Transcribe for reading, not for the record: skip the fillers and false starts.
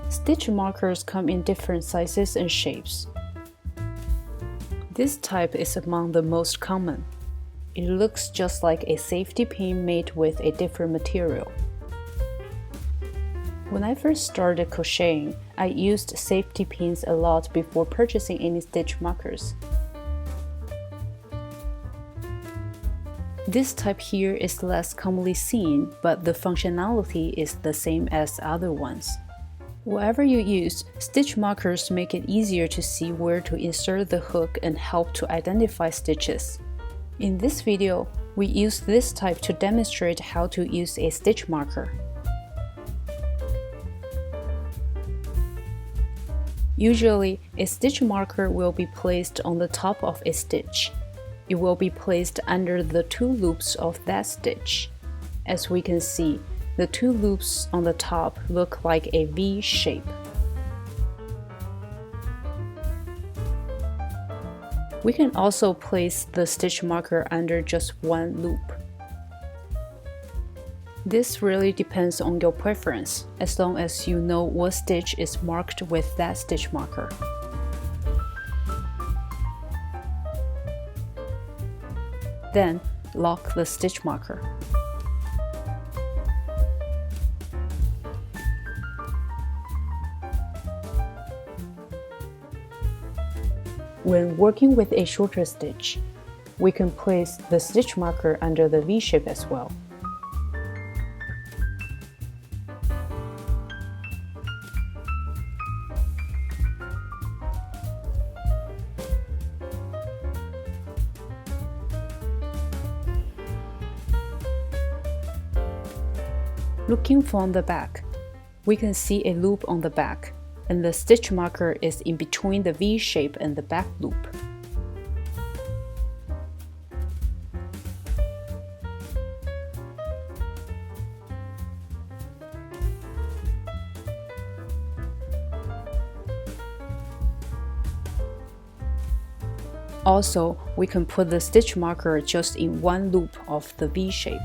Stitch markers come in different sizes and shapes. This type is among the most common. It looks just like a safety pin made with a different material. When I first started crocheting, I used safety pins a lot before purchasing any stitch markers. This type here is less commonly seen, but the functionality is the same as other ones. Whatever you use, stitch markers make it easier to see where to insert the hook and help to identify stitches. In this video, we use this type to demonstrate how to use a stitch marker. Usually, a stitch marker will be placed on the top of a stitch. It will be placed under the two loops of that stitch. As we can see, the two loops on the top look like a V shape. We can also place the stitch marker under just one loop. This really depends on your preference, as long as you know what stitch is marked with that stitch marker. Then, lock the stitch marker. When working with a shorter stitch, we can place the stitch marker under the V shape as well. Looking from the back, we can see a loop on the back, and the stitch marker is in between the V shape and the back loop. Also, we can put the stitch marker just in one loop of the V shape.